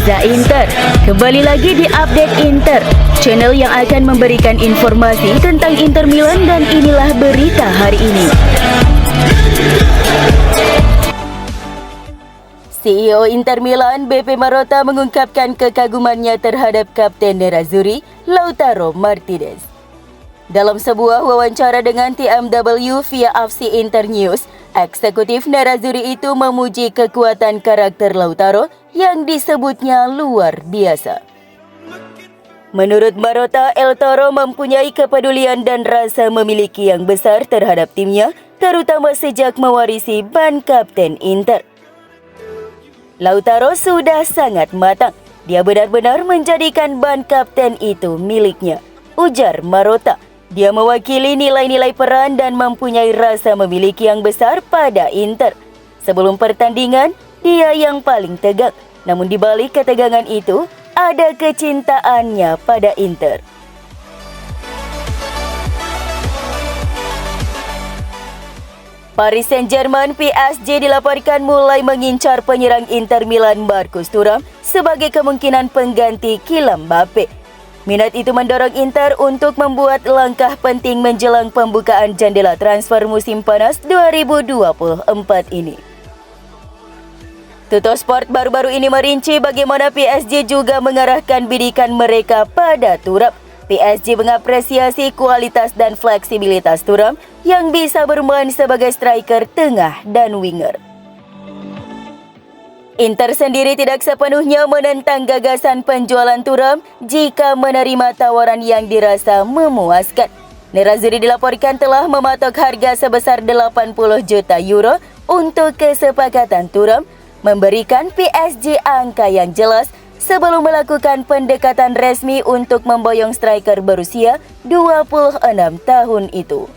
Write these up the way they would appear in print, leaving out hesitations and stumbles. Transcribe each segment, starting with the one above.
Reza Inter. Kembali lagi di Update Inter, channel yang akan memberikan informasi tentang Inter Milan, dan inilah berita hari ini. CEO Inter Milan, Beppe Marotta, mengungkapkan kekagumannya terhadap kapten Nerazzurri, Lautaro Martinez. Dalam sebuah wawancara dengan TMW via FC Inter News, eksekutif Nerazzurri itu memuji kekuatan karakter Lautaro yang disebutnya luar biasa. Menurut Marotta, El Toro mempunyai kepedulian dan rasa memiliki yang besar terhadap timnya, terutama sejak mewarisi ban kapten Inter. Lautaro sudah sangat matang. Dia benar-benar menjadikan ban kapten itu miliknya, ujar Marotta. Dia mewakili nilai-nilai peran dan mempunyai rasa memiliki yang besar pada Inter. Sebelum pertandingan, dia yang paling tegang. Namun di balik ketegangan itu, ada kecintaannya pada Inter. Paris Saint-Germain PSG dilaporkan mulai mengincar penyerang Inter Milan Marcus Thuram sebagai kemungkinan pengganti Kylian Mbappe. Minat itu mendorong Inter untuk membuat langkah penting menjelang pembukaan jendela transfer musim panas 2024 ini. Tuttosport baru-baru ini merinci bagaimana PSG juga mengarahkan bidikan mereka pada Thuram. PSG mengapresiasi kualitas dan fleksibilitas Thuram yang bisa bermain sebagai striker tengah dan winger. Inter sendiri tidak sepenuhnya menentang gagasan penjualan Thuram jika menerima tawaran yang dirasa memuaskan. Nerazzurri dilaporkan telah mematok harga sebesar 80 juta euro untuk kesepakatan Thuram, memberikan PSG angka yang jelas sebelum melakukan pendekatan resmi untuk memboyong striker berusia 26 tahun itu.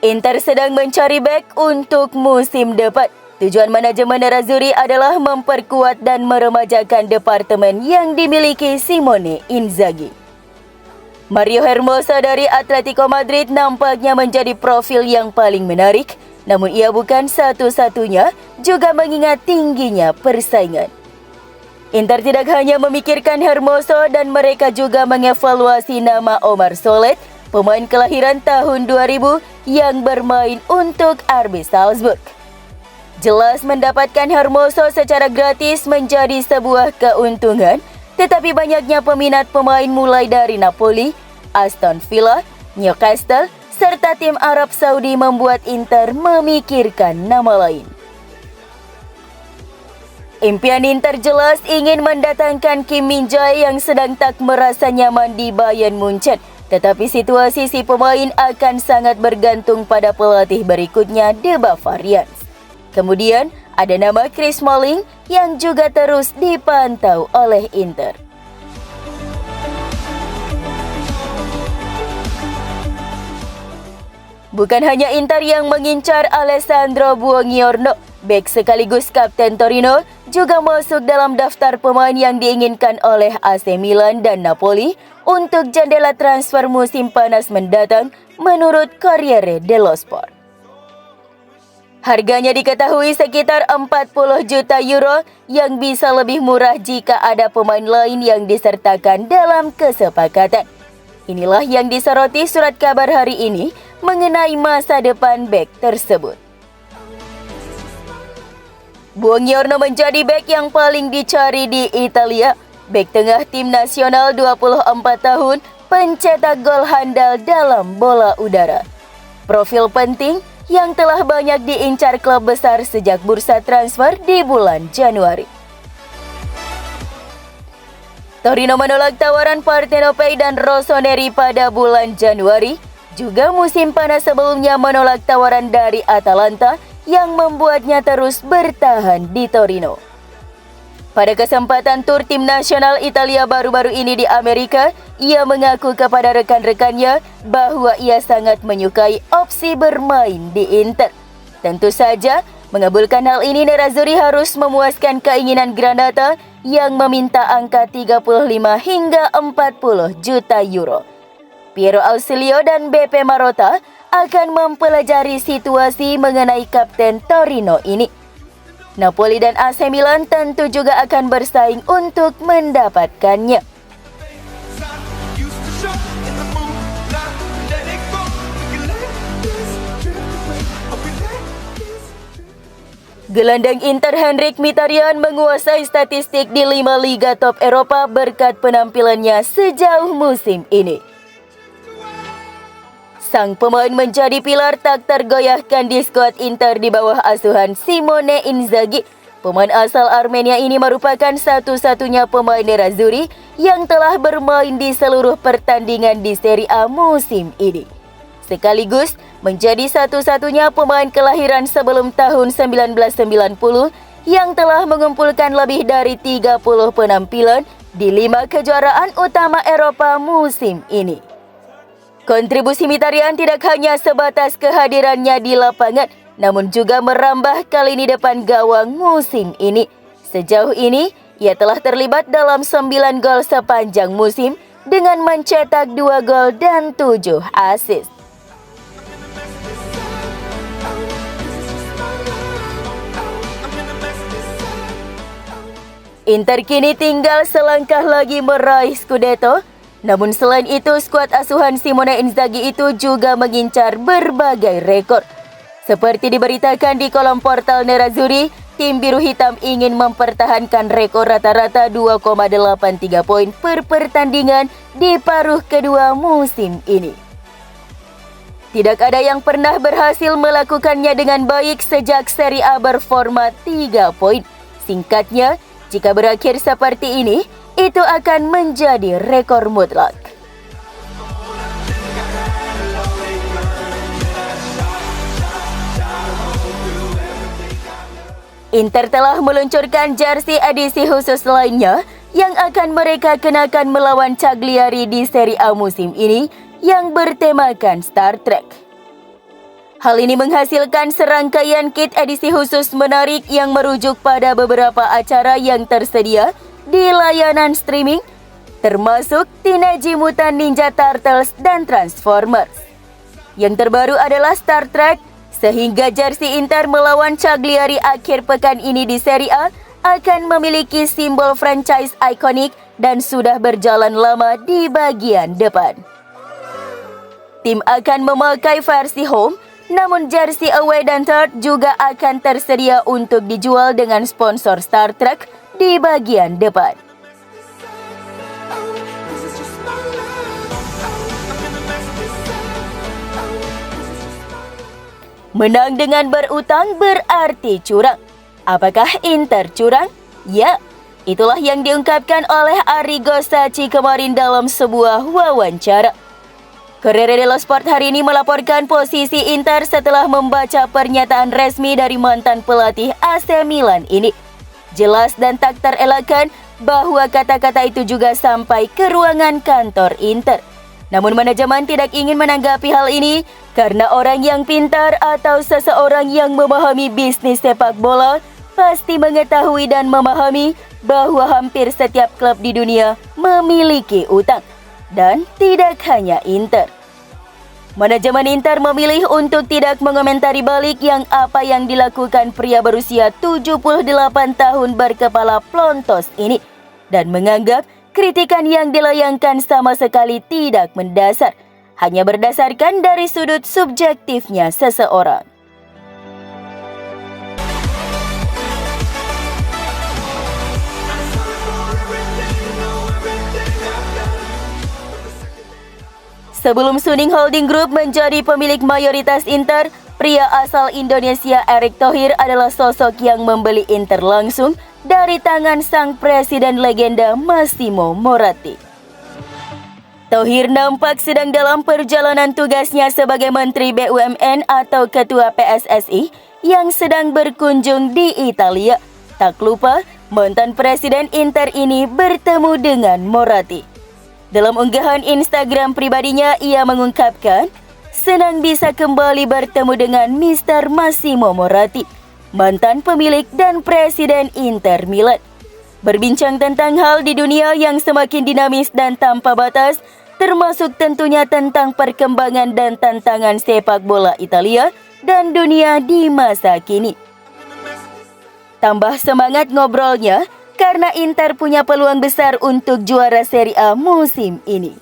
Inter sedang mencari bek untuk musim depan. Tujuan manajemen Nerazzurri adalah memperkuat dan meremajakan departemen yang dimiliki Simone Inzaghi. Mario Hermoso dari Atletico Madrid nampaknya menjadi profil yang paling menarik, namun ia bukan satu-satunya, juga mengingat tingginya persaingan. Inter tidak hanya memikirkan Hermoso dan mereka juga mengevaluasi nama Omar Solet, pemain kelahiran tahun 2000 yang bermain untuk RB Salzburg. Jelas mendapatkan Hermoso secara gratis menjadi sebuah keuntungan, tetapi banyaknya peminat pemain mulai dari Napoli, Aston Villa, Newcastle, serta tim Arab Saudi membuat Inter memikirkan nama lain. Impian Inter jelas ingin mendatangkan Kim Min-jae yang sedang tak merasa nyaman di Bayern Munchen. Tetapi situasi si pemain akan sangat bergantung pada pelatih berikutnya, The Bavarians. Kemudian ada nama Chris Smalling yang juga terus dipantau oleh Inter. Bukan hanya Inter yang mengincar Alessandro Buongiorno, bek sekaligus kapten Torino juga masuk dalam daftar pemain yang diinginkan oleh AC Milan dan Napoli untuk jendela transfer musim panas mendatang, menurut Corriere dello Sport. Harganya diketahui sekitar 40 juta euro yang bisa lebih murah jika ada pemain lain yang disertakan dalam kesepakatan. Inilah yang disoroti surat kabar hari ini mengenai masa depan bek tersebut. Buongiorno menjadi bek yang paling dicari di Italia. Bek tengah tim nasional 24 tahun, pencetak gol handal dalam bola udara. Profil penting yang telah banyak diincar klub besar sejak bursa transfer di bulan Januari. Torino menolak tawaran Partenopei dan Rossoneri pada bulan Januari. Juga musim panas sebelumnya menolak tawaran dari Atalanta yang membuatnya terus bertahan di Torino. Pada kesempatan tur tim nasional Italia baru-baru ini di Amerika, ia mengaku kepada rekan-rekannya bahwa ia sangat menyukai opsi bermain di Inter. Tentu saja, mengabulkan hal ini Nerazzurri harus memuaskan keinginan Granata yang meminta angka 35 hingga 40 juta euro. Piero Ausilio dan BP Marotta akan mempelajari situasi mengenai kapten Torino ini. Napoli dan AC Milan tentu juga akan bersaing untuk mendapatkannya. Gelandang Inter Henrikh Mkhitaryan menguasai statistik di 5 liga top Eropa berkat penampilannya sejauh musim ini. Sang pemain menjadi pilar tak tergoyahkan di skuad Inter di bawah asuhan Simone Inzaghi. Pemain asal Armenia ini merupakan satu-satunya pemain nerazzurri yang telah bermain di seluruh pertandingan di Serie A musim ini. Sekaligus menjadi satu-satunya pemain kelahiran sebelum tahun 1990 yang telah mengumpulkan lebih dari 30 penampilan di 5 kejuaraan utama Eropa musim ini. Kontribusi Mkhitaryan tidak hanya sebatas kehadirannya di lapangan, namun juga merambah ke lini depan gawang musim ini. Sejauh ini, ia telah terlibat dalam 9 gol sepanjang musim dengan mencetak 2 gol dan 7 assist. Inter kini tinggal selangkah lagi meraih Scudetto. Namun selain itu, skuad asuhan Simone Inzaghi itu juga mengincar berbagai rekor. Seperti diberitakan di kolom portal Nerazzurri, tim biru hitam ingin mempertahankan rekor rata-rata 2,83 poin per pertandingan di paruh kedua musim ini. Tidak ada yang pernah berhasil melakukannya dengan baik sejak Serie A berformat 3 poin. Singkatnya, jika berakhir seperti ini, itu akan menjadi rekor mutlak. Inter telah meluncurkan jersey edisi khusus lainnya yang akan mereka kenakan melawan Cagliari di Serie A musim ini yang bertemakan Star Trek. Hal ini menghasilkan serangkaian kit edisi khusus menarik yang merujuk pada beberapa acara yang tersedia di layanan streaming, termasuk Teenage Mutant Ninja Turtles dan Transformers. Yang terbaru adalah Star Trek, sehingga jersey Inter melawan Cagliari akhir pekan ini di Serie A akan memiliki simbol franchise ikonik dan sudah berjalan lama di bagian depan. Tim akan memakai versi home, namun jersey away dan third juga akan tersedia untuk dijual dengan sponsor Star Trek di bagian depan. Menang dengan berutang berarti curang. Apakah Inter curang? Ya, itulah yang diungkapkan oleh Arrigo Sacchi kemarin dalam sebuah wawancara. Corriere dello Sport hari ini melaporkan posisi Inter setelah membaca pernyataan resmi dari mantan pelatih AC Milan ini. Jelas dan tak terelakkan bahwa kata-kata itu juga sampai ke ruangan kantor Inter. Namun manajemen tidak ingin menanggapi hal ini karena orang yang pintar atau seseorang yang memahami bisnis sepak bola pasti mengetahui dan memahami bahwa hampir setiap klub di dunia memiliki utang. Dan tidak hanya Inter. Manajemen Inter memilih untuk tidak mengomentari balik apa yang dilakukan pria berusia 78 tahun berkepala plontos ini dan menganggap kritikan yang dilayangkan sama sekali tidak mendasar, hanya berdasarkan dari sudut subjektifnya seseorang. Sebelum Suning Holding Group menjadi pemilik mayoritas Inter, pria asal Indonesia Erick Thohir adalah sosok yang membeli Inter langsung dari tangan sang presiden legenda Massimo Moratti. Thohir nampak sedang dalam perjalanan tugasnya sebagai Menteri BUMN atau Ketua PSSI yang sedang berkunjung di Italia. Tak lupa, mantan presiden Inter ini bertemu dengan Moratti. Dalam unggahan Instagram pribadinya, ia mengungkapkan, senang bisa kembali bertemu dengan Mr. Massimo Moratti, mantan pemilik dan presiden Inter Milan. Berbincang tentang hal di dunia yang semakin dinamis dan tanpa batas, termasuk tentunya tentang perkembangan dan tantangan sepak bola Italia dan dunia di masa kini. Tambah semangat ngobrolnya karena Inter punya peluang besar untuk juara Serie A musim ini.